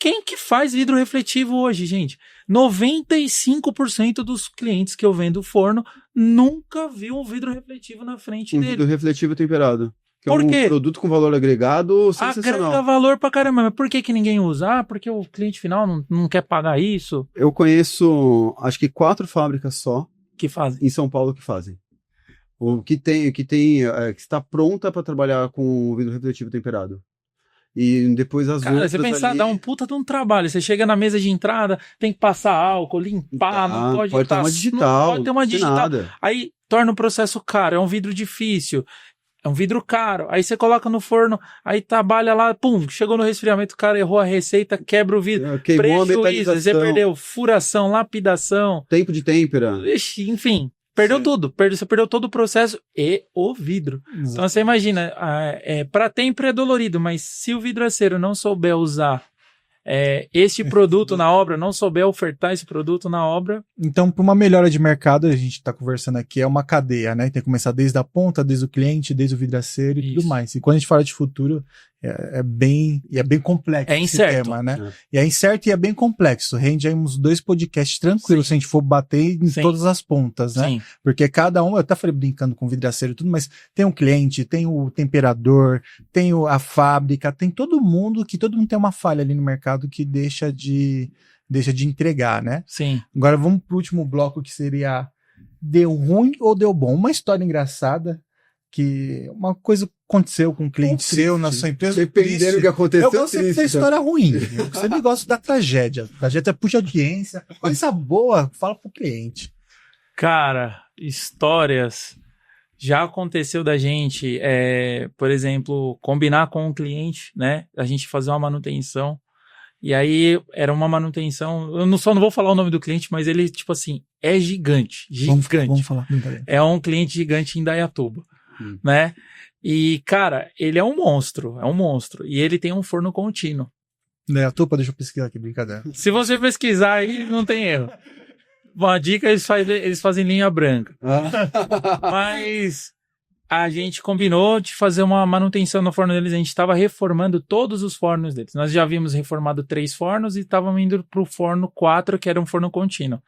Quem que faz vidro refletivo hoje, gente? 95% dos clientes que eu vendo forno nunca viu um vidro refletivo na frente dele. Vidro refletivo temperado. Que Por quê? É um produto com valor agregado sensacional. Agrega valor pra caramba. Mas por que ninguém usa? Porque o cliente final não quer pagar isso. Eu conheço, acho que 4 fábricas só, que fazem. em São Paulo que fazem. O que que está pronta para trabalhar com vidro refletivo temperado. E depois as Cara, outras você pensar, ali, dá um puta de um trabalho. Você chega na mesa de entrada, tem que passar álcool, limpar, não pode ter uma digital, não pode ter uma não tem digital. nada. Aí torna o processo caro, é um vidro difícil, é um vidro caro. Aí você coloca no forno, aí trabalha lá, pum, chegou no resfriamento, o cara errou a receita, quebra o vidro. Queimou a Prejuízo, metalização, você perdeu furação, lapidação, tempo de têmpera. ixi, enfim, perdeu Sim. tudo. Você perdeu todo o processo e o vidro. Então você imagina, para têmpera é dolorido, mas se o vidraceiro não souber usar este produto na obra, não souber ofertar esse produto na obra... Então, para uma melhora de mercado, a gente está conversando aqui, é uma cadeia, né? Tem que começar desde a ponta, desde o cliente, desde o vidraceiro e tudo Isso. mais. E quando a gente fala de futuro, é bem complexo É esse incerto. tema, né? É. E é incerto e é bem complexo. Rende aí uns 2 podcasts tranquilos se a gente for bater em Sim. todas as pontas, né? Sim. Porque cada um, eu até falei brincando com o vidraceiro e tudo, mas tem um cliente, tem o temperador, tem a fábrica, tem todo mundo tem uma falha ali no mercado que deixa de entregar, né? Sim. Agora vamos pro último bloco, que seria deu ruim ou deu bom? Uma história engraçada, que uma coisa aconteceu com um cliente seu na sua empresa. Dependendo do triste. que aconteceu, Eu gosto sempre da história ruim. Eu sempre gosto da tragédia. Tragédia puxa audiência. Coisa boa, fala pro cliente. Cara, histórias. Já aconteceu da gente, por exemplo, combinar com um cliente, né? A gente fazer uma manutenção. E aí era uma manutenção. Eu só não vou falar o nome do cliente, mas ele, tipo assim, é gigante. Gigante. Vamos falar. Brincadeira. É um cliente gigante em Indaiatuba, né? E, cara, ele é um monstro. E ele tem um forno contínuo. Né, a tupa, deixa eu pesquisar aqui, brincadeira. Se você pesquisar aí, não tem erro. Uma dica, eles fazem linha branca. Mas a gente combinou de fazer uma manutenção no forno deles. A gente estava reformando todos os fornos deles. Nós já havíamos reformado 3 fornos e estávamos indo para o forno 4, que era um forno contínuo.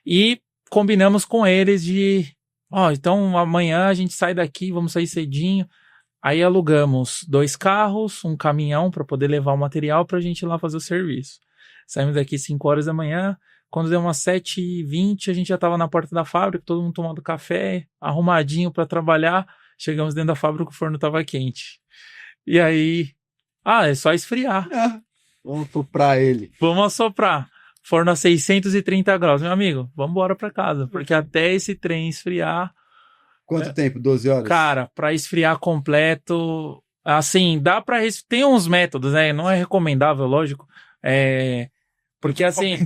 E combinamos com eles então amanhã a gente sai daqui, vamos sair cedinho. Aí alugamos 2 carros, um caminhão para poder levar o material para a gente ir lá fazer o serviço. Saímos daqui 5 horas da manhã. Quando deu umas 7h20, a gente já estava na porta da fábrica, todo mundo tomando café, arrumadinho para trabalhar. Chegamos dentro da fábrica, o forno estava quente. E aí, é só esfriar. Vamos soprar ele. Vamos assoprar. Forno a 630 graus. Meu amigo, vamos embora para casa, porque até esse trem esfriar... Quanto tempo? 12 horas? Cara, para esfriar completo, assim, dá para... Tem uns métodos, né? Não é recomendável, lógico. Porque assim...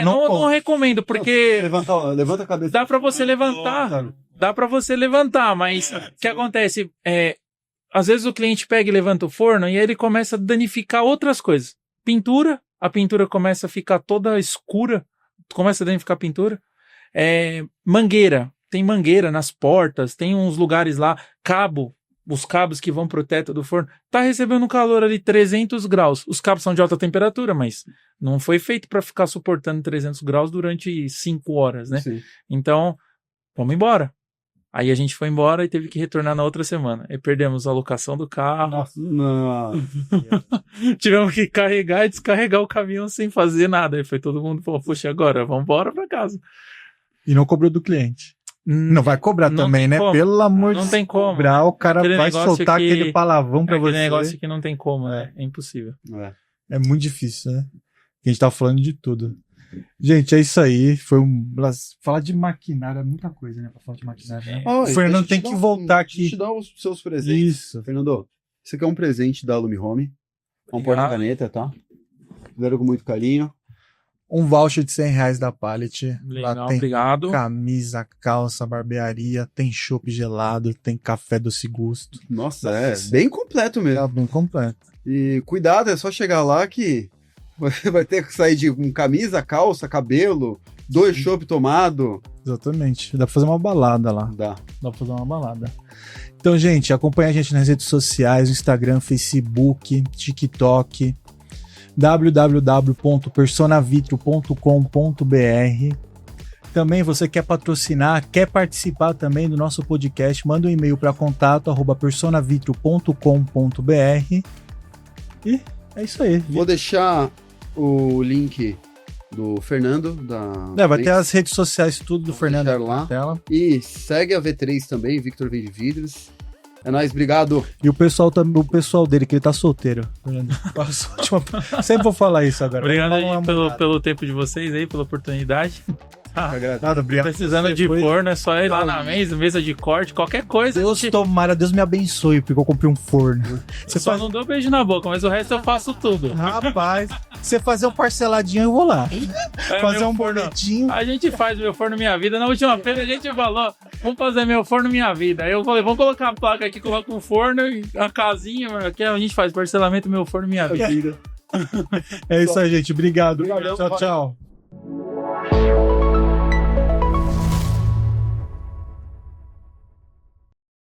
Não recomendo, porque... Levanta a cabeça. Dá para você levantar. Dá para você levantar, mas o que acontece? Às vezes o cliente pega e levanta o forno e aí ele começa a danificar outras coisas. Pintura, a pintura começa a ficar toda escura, começa a danificar a pintura. Mangueira, tem mangueira nas portas, tem uns lugares lá, os cabos que vão pro teto do forno, tá recebendo um calor ali 300 graus. Os cabos são de alta temperatura, mas não foi feito para ficar suportando 300 graus durante 5 horas, né? Sim. Então, vamos embora. Aí a gente foi embora e teve que retornar na outra semana. Aí perdemos a locação do carro. Nossa. Tivemos que carregar e descarregar o caminhão sem fazer nada. Aí foi todo mundo, poxa, agora vamos embora para casa. E não cobrou do cliente. Não vai cobrar Não também, tem né? como. Pelo amor de Deus. Não tem como. Cobrar, o cara Aquele vai negócio soltar que- aquele palavrão pra Aquele você. negócio que não tem como, né? É impossível. É muito difícil, né? A gente tá falando de tudo. Gente, é isso aí. Foi falar de maquinário é muita coisa, né? Pra falar de maquinário, né? O Fernando tem que voltar aqui. Deixa eu te dar os seus presentes. Isso. Fernando, isso aqui é um presente da Alumi Home. É um Obrigado. porta-caneta, tá? Fizeram com muito carinho. Um voucher de R$100 da Pallet. Legal, Lá tem obrigado. camisa, calça, barbearia, tem chopp gelado, tem café doce gusto. Nossa, bem completo mesmo. Tá bem completo. E cuidado, é só chegar lá que você vai ter que sair com camisa, calça, cabelo, 2 chopp tomado. Exatamente. Dá pra fazer uma balada lá. Dá. Dá pra fazer uma balada. Então, gente, acompanha a gente nas redes sociais, Instagram, Facebook, TikTok, www.personavitro.com.br. Também você quer patrocinar, quer participar também do nosso podcast, manda um e-mail para contato@personavitro.com.br. E é isso aí. Vou deixar o link do Fernando. Vai ter as redes sociais, tudo do Fernando deixar lá. na tela. E segue a V3 também, Victor Vende Vidros. É nóis, obrigado. E o pessoal dele, que ele tá solteiro. Sempre vou falar isso agora. Obrigado aí pelo tempo de vocês aí, pela oportunidade. Nada, obrigado. Precisando de forno, é só ir lá na mesa de corte, qualquer coisa. Deus me abençoe, porque eu comprei um forno. Você só não deu beijo na boca, mas o resto eu faço tudo. Rapaz, você fazer um parceladinho, eu vou lá. Fazer um forno. boletinho. A gente faz meu forno Minha Vida. Na última feira a gente falou, vamos fazer meu forno Minha Vida. Aí eu falei, vamos colocar a placa aqui, coloca um forno e a casinha. Aqui a gente faz parcelamento meu forno Minha Vida. É isso aí, gente. Obrigado. Tchau, tchau.